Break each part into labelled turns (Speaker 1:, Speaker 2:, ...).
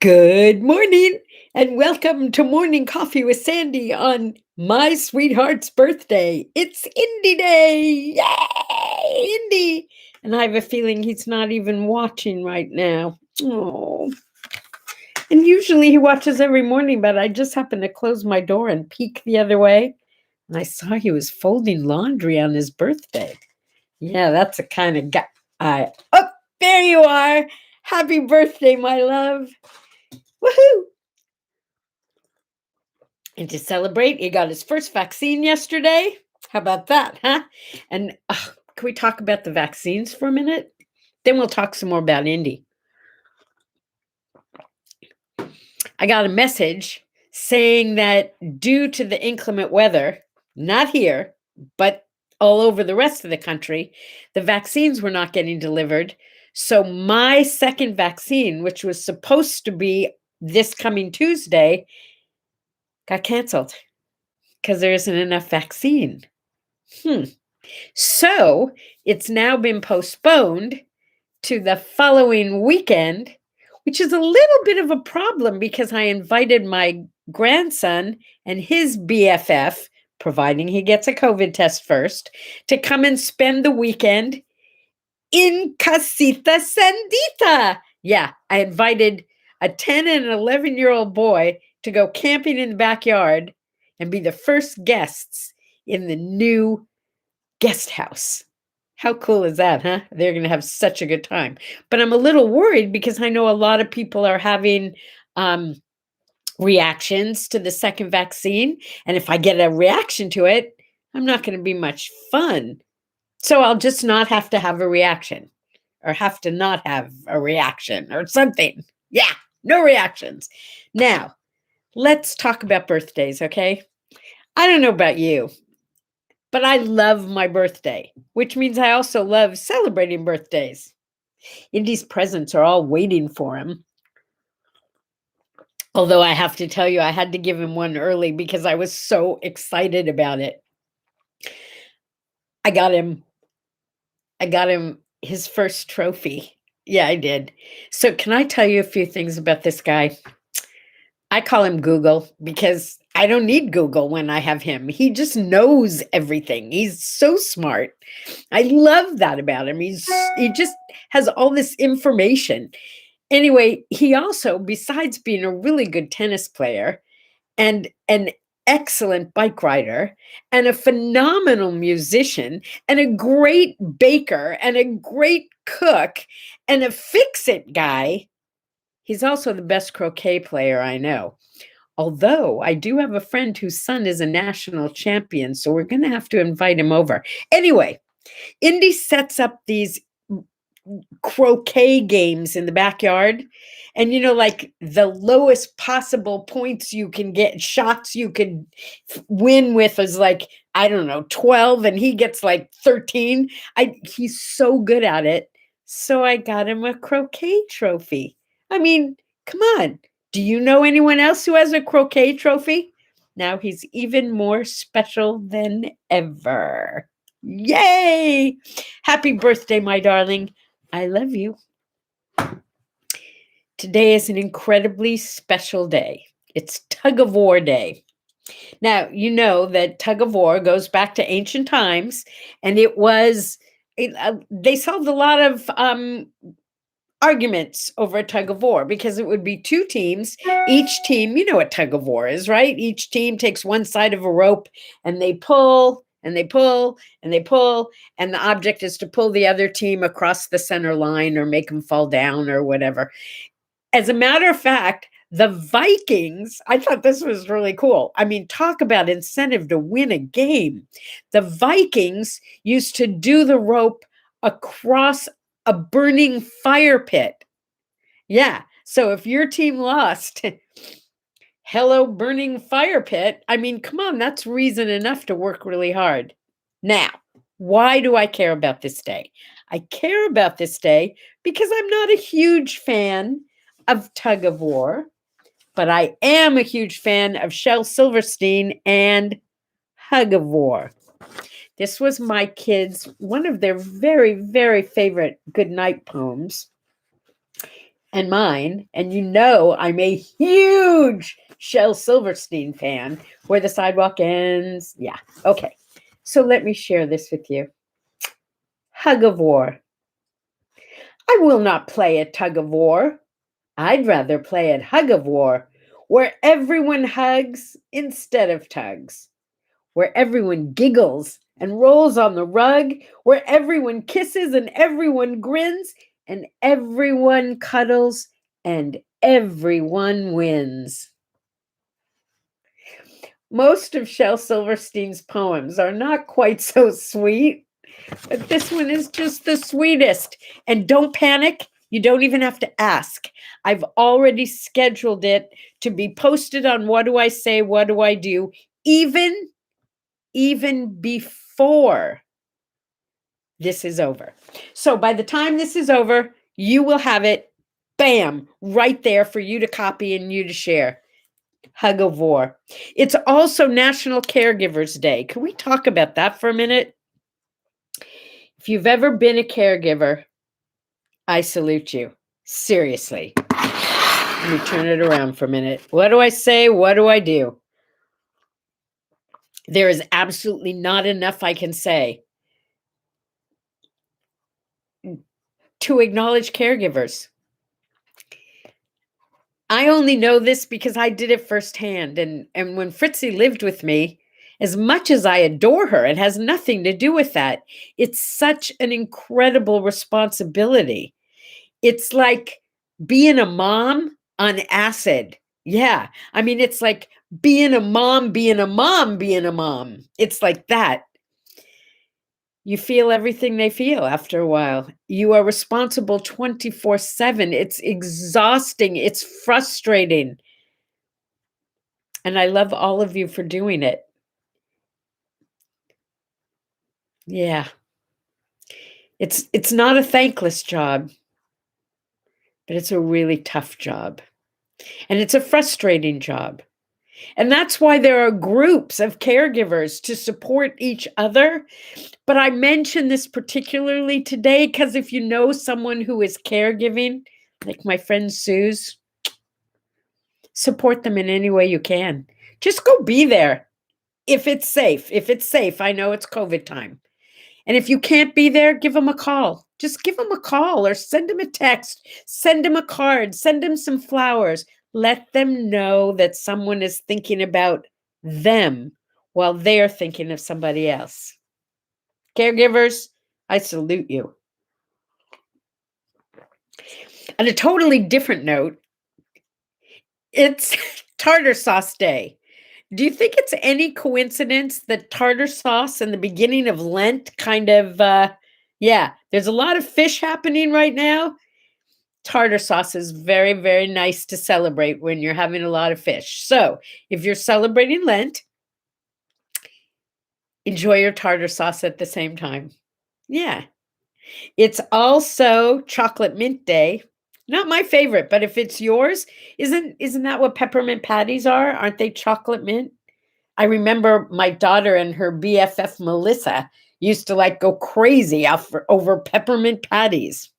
Speaker 1: Good morning and welcome to Morning Coffee with Sandy on my sweetheart's birthday. It's Indy Day! Yay! Indy! And I have a feeling he's not even watching right now. Oh. And usually he watches every morning, but I just happened to close my door and peek the other way. And I saw he was folding laundry on his birthday. Yeah, that's the kind of guy Oh, there you are! Happy birthday, my love! Woohoo! And to celebrate, he got his first vaccine yesterday. How about that, huh? And can we talk about the vaccines for a minute? Then we'll talk some more about Indy. I got a message saying that due to the inclement weather, not here, but all over the rest of the country, the vaccines were not getting delivered. So my second vaccine, which was supposed to be this coming Tuesday, got canceled because there isn't enough vaccine. So it's now been postponed to the following weekend, which is a little bit of a problem because I invited my grandson and his BFF, providing he gets a COVID test first, to come and spend the weekend in Casita Sandita. Yeah, I invited a 10 and an 11-year-old boy to go camping in the backyard and be the first guests in the new guest house. How cool is that, huh? They're going to have such a good time. But I'm a little worried because I know a lot of people are having reactions to the second vaccine. And if I get a reaction to it, I'm not going to be much fun. So I'll just not have to have a reaction or have to not have a reaction or something. Yeah, no reactions. Now, let's talk about birthdays, okay? I don't know about you, but I love my birthday, which means I also love celebrating birthdays. Indy's presents are all waiting for him. Although I have to tell you, I had to give him one early because I was so excited about it. I got him his first trophy. Yeah, I did. So can I tell you a few things about this guy? I call him Google because I don't need Google when I have him. He just knows everything. He's so smart. I love that about him. He just has all this information. Anyway, he also, besides being a really good tennis player and an excellent bike rider and a phenomenal musician and a great baker and a great cook and a fix-it guy, he's also the best croquet player I know. Although I do have a friend whose son is a national champion, so we're going to have to invite him over. Anyway, Indy sets up these croquet games in the backyard. And, like the lowest possible points you can get, shots you could win with is like, I don't know, 12, and he gets like 13. He's so good at it. So I got him a croquet trophy. I mean, come on. Do you know anyone else who has a croquet trophy? Now he's even more special than ever. Yay! Happy birthday, my darling. I love you. Today is an incredibly special day. It's tug of war day. Now, you know that tug of war goes back to ancient times, and they solved a lot of arguments over a tug of war because it would be two teams. Each team, you know what tug of war is, right? Each team takes one side of a rope and they pull and they pull and they pull, and the object is to pull the other team across the center line or make them fall down or whatever. As a matter of fact, the Vikings, I thought this was really cool. I mean, talk about incentive to win a game. The Vikings used to do the rope across a burning fire pit. Yeah. So if your team lost, hello, burning fire pit. I mean, come on, that's reason enough to work really hard. Now, why do I care about this day? I care about this day because I'm not a huge fan of tug of war, but I am a huge fan of Shel Silverstein and Hug of War. This was my kids' one of their very, very favorite goodnight poems. and mine. And you know I'm a huge Shel Silverstein fan. Where the Sidewalk Ends. Yeah, okay. So let me share this with you. Hug of war. I will not play at tug of war. I'd rather play at hug of war, where everyone hugs instead of tugs, where everyone giggles and rolls on the rug, where everyone kisses and everyone grins, and everyone cuddles and everyone wins. Most of Shel Silverstein's poems are not quite so sweet, but this one is just the sweetest. And don't panic. You don't even have to ask. I've already scheduled it to be posted on What Do I Say, What Do I Do, even before this is over. So by the time this is over, you will have it, bam, right there for you to copy and you to share. Hug of war. It's also National Caregivers Day. Can we talk about that for a minute? If you've ever been a caregiver, I salute you. Seriously. Let me turn it around for a minute. What do I say? What do I do? There is absolutely not enough I can say to acknowledge caregivers. I only know this because I did it firsthand. And when Fritzy lived with me, as much as I adore her, it has nothing to do with that. It's such an incredible responsibility. It's like being a mom on acid. Yeah. I mean, it's like being a mom, being a mom, being a mom. It's like that. You feel everything they feel after a while. You are responsible 24/7. It's exhausting. It's frustrating. And I love all of you for doing it. Yeah. It's not a thankless job, but it's a really tough job. And it's a frustrating job. And that's why there are groups of caregivers to support each other. But I mention this particularly today because if you know someone who is caregiving, like my friend Sue's, support them in any way you can. Just go be there if it's safe. If it's safe, I know it's COVID time. And if you can't be there, give them a call. Just give them a call or send them a text, send them a card, send them some flowers. Let them know that someone is thinking about them while they're thinking of somebody else. Caregivers, I salute you. On a totally different note, it's tartar sauce day. Do you think it's any coincidence that tartar sauce and the beginning of Lent kind of, yeah, there's a lot of fish happening right now. Tartar sauce is very, very nice to celebrate when you're having a lot of fish. So if you're celebrating Lent, enjoy your tartar sauce at the same time. Yeah. It's also chocolate mint day. Not my favorite, but if it's yours, isn't that what peppermint patties are? Aren't they chocolate mint? I remember my daughter and her BFF Melissa used to like go crazy over peppermint patties.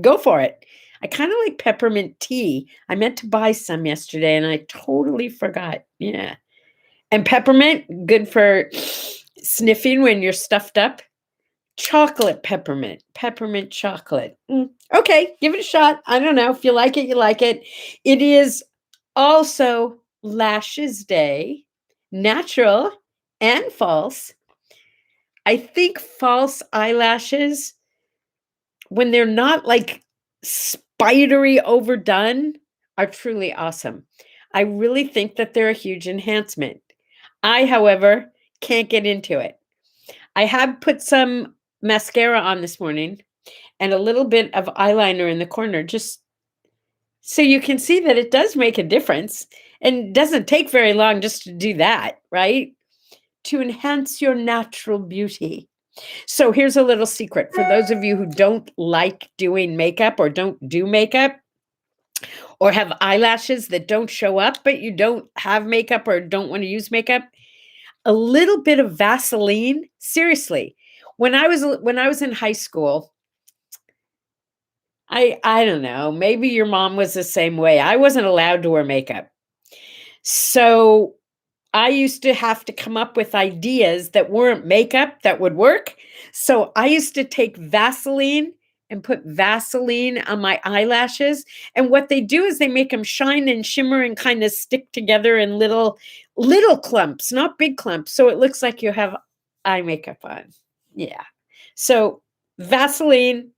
Speaker 1: Go for it. I kind of like peppermint tea. I meant to buy some yesterday and I totally forgot. Yeah. And peppermint, good for sniffing when you're stuffed up. Chocolate peppermint chocolate. Okay, give it a shot. I don't know. If you like it, you like it. It is also Lashes Day, natural and false. I think false eyelashes, when they're not like spidery overdone, are truly awesome. I really think that they're a huge enhancement. I, however, can't get into it. I have put some mascara on this morning and a little bit of eyeliner in the corner, just so you can see that it does make a difference and doesn't take very long just to do that, right? To enhance your natural beauty. So here's a little secret for those of you who don't like doing makeup or don't do makeup or have eyelashes that don't show up, but you don't have makeup or don't want to use makeup. A little bit of Vaseline, seriously. When I was in high school, I don't know. Maybe your mom was the same way. I wasn't allowed to wear makeup. So I used to have to come up with ideas that weren't makeup that would work. So I used to take Vaseline and put Vaseline on my eyelashes. And what they do is they make them shine and shimmer and kind of stick together in little clumps, not big clumps. So it looks like you have eye makeup on. Yeah. So Vaseline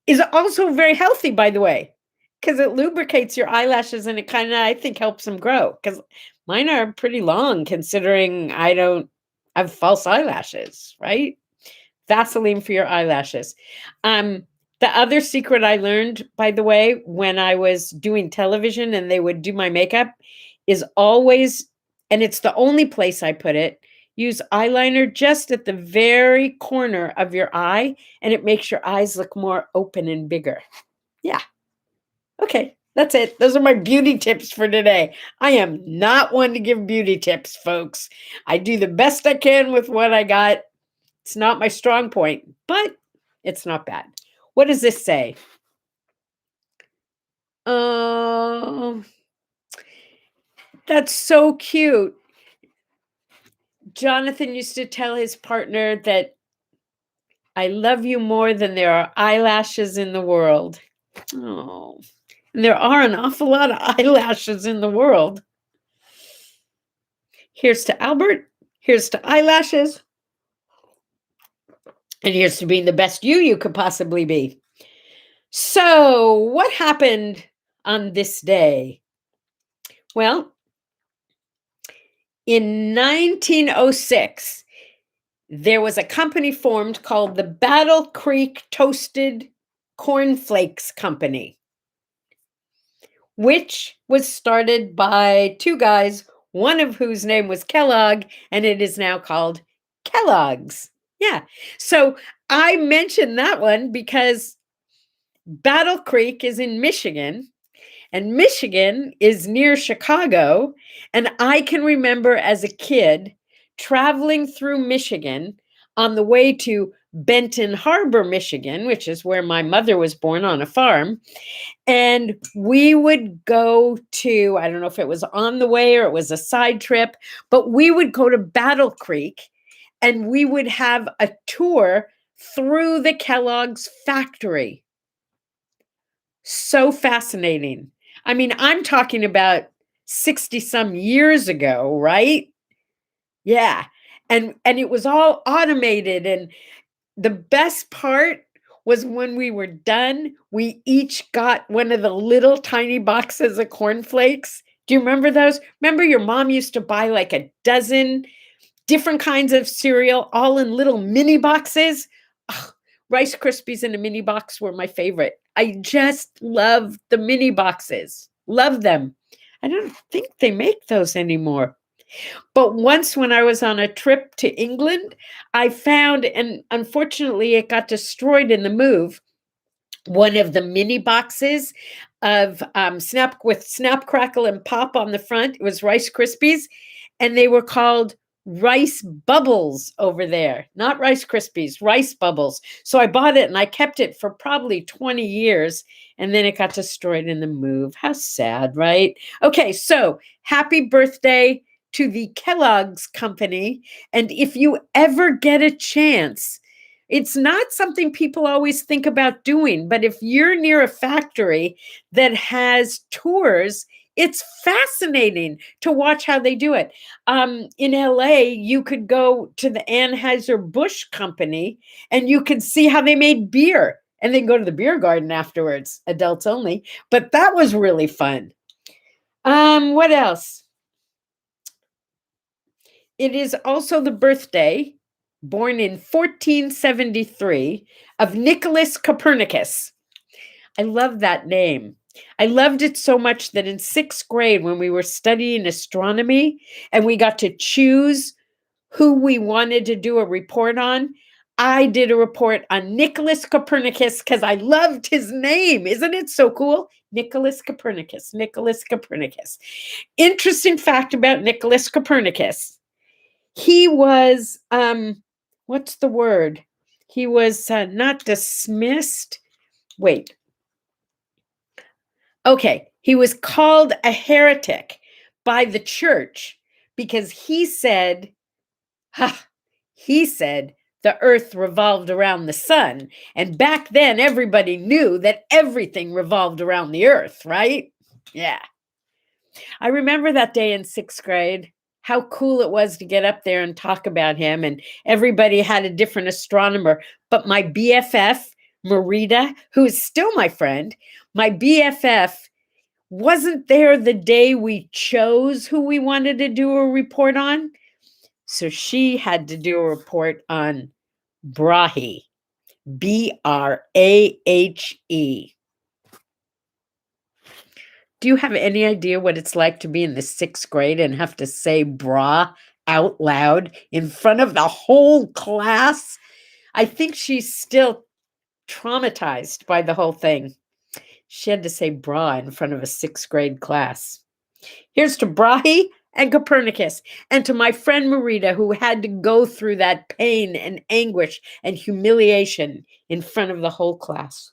Speaker 1: is also very healthy, by the way, because it lubricates your eyelashes and it kind of, I think, helps them grow. Because mine are pretty long, considering I don't have false eyelashes, right? Vaseline for your eyelashes. Um, the other secret I learned, by the way, when I was doing television and they would do my makeup, is always, and it's the only place I put it, use eyeliner just at the very corner of your eye, and it makes your eyes look more open and bigger. Yeah. Okay. That's it. Those are my beauty tips for today. I am not one to give beauty tips, folks. I do the best I can with what I got. It's not my strong point, but it's not bad. What does this say? Oh, that's so cute. Jonathan used to tell his partner that I love you more than there are eyelashes in the world. Oh, and there are an awful lot of eyelashes in the world. Here's to Albert. Here's to eyelashes. And here's to being the best you could possibly be. So, what happened on this day? Well, in 1906, there was a company formed called the Battle Creek Toasted Cornflakes Company, which was started by two guys, one of whose name was Kellogg, and it is now called Kellogg's. Yeah. So I mentioned that one because Battle Creek is in Michigan, and Michigan is near Chicago. And I can remember as a kid traveling through Michigan on the way to Benton Harbor, Michigan, which is where my mother was born on a farm. And we would go to, I don't know if it was on the way or it was a side trip, but we would go to Battle Creek and we would have a tour through the Kellogg's factory. So fascinating. I mean, I'm talking about 60 some years ago, right? Yeah. And it was all automated, and the best part was when we were done, we each got one of the little tiny boxes of cornflakes. Do you remember those? Remember your mom used to buy like a dozen different kinds of cereal all in little mini boxes? Ugh, Rice Krispies in a mini box were my favorite. I just love the mini boxes. Love them. I don't think they make those anymore. But once when I was on a trip to England, I found, and unfortunately it got destroyed in the move, one of the mini boxes of Snap, Crackle, and Pop on the front. It was Rice Krispies, and they were called Rice Bubbles over there, not Rice Krispies, Rice Bubbles. So I bought it and I kept it for probably 20 years, and then it got destroyed in the move. How sad, right? Okay, so happy birthday to the Kellogg's Company. And if you ever get a chance, it's not something people always think about doing, but if you're near a factory that has tours, it's fascinating to watch how they do it. In LA, you could go to the Anheuser-Busch Company and you could see how they made beer, and then go to the beer garden afterwards, adults only. But that was really fun. What else? It is also the birthday, born in 1473, of Nicholas Copernicus. I love that name. I loved it so much that in sixth grade, when we were studying astronomy and we got to choose who we wanted to do a report on, I did a report on Nicholas Copernicus because I loved his name. Isn't it so cool? Nicholas Copernicus, Nicholas Copernicus. Interesting fact about Nicholas Copernicus. He was, what's the word? He was not dismissed. Wait, Okay, he was called a heretic by the church because ha, he said the earth revolved around the sun. And back then, everybody knew that everything revolved around the earth, right? Yeah. I remember that day in sixth grade, how cool it was to get up there and talk about him. And everybody had a different astronomer. But my BFF, Marita, who is still my friend, my BFF wasn't there the day we chose who we wanted to do a report on. So she had to do a report on Brahe, Brahe. Do you have any idea what it's like to be in the sixth grade and have to say bra out loud in front of the whole class? I think she's still traumatized by the whole thing. She had to say bra in front of a sixth grade class. Here's to Brahe and Copernicus, and to my friend Marita, who had to go through that pain and anguish and humiliation in front of the whole class.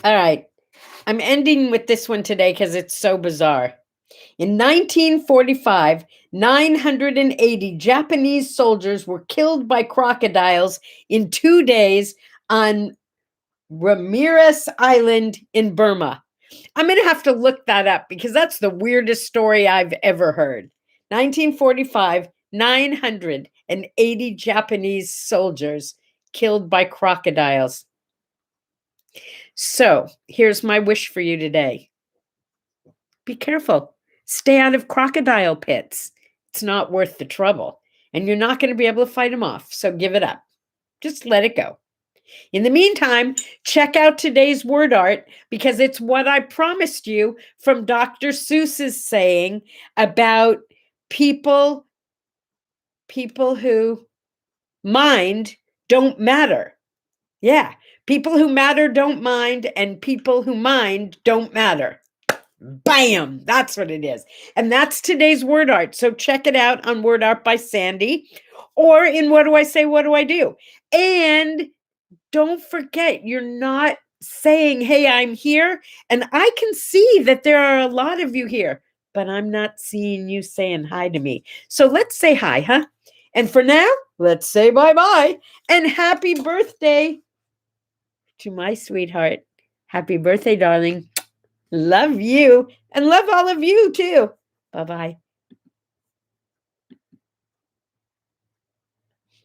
Speaker 1: All right. I'm ending with this one today because it's so bizarre. In 1945, 980 Japanese soldiers were killed by crocodiles in 2 days on Ramirez Island in Burma. I'm going to have to look that up because that's the weirdest story I've ever heard. 1945, 980 Japanese soldiers killed by crocodiles. So here's my wish for you today. Be careful. Stay out of crocodile pits. It's not worth the trouble. And you're not going to be able to fight them off. So give it up. Just let it go. In the meantime, check out today's word art because it's what I promised you from Dr. Seuss's saying about people who mind don't matter. Yeah, people who matter don't mind, and people who mind don't matter. Bam! That's what it is. And that's today's word art. So check it out on Word Art by Sandye or in What Do I Say, What Do I Do? And don't forget, you're not saying, hey, I'm here. And I can see that there are a lot of you here, but I'm not seeing you saying hi to me. So let's say hi, huh? And for now, let's say bye-bye and happy birthday to my sweetheart. Happy birthday, darling. Love you and love all of you too. Bye-bye.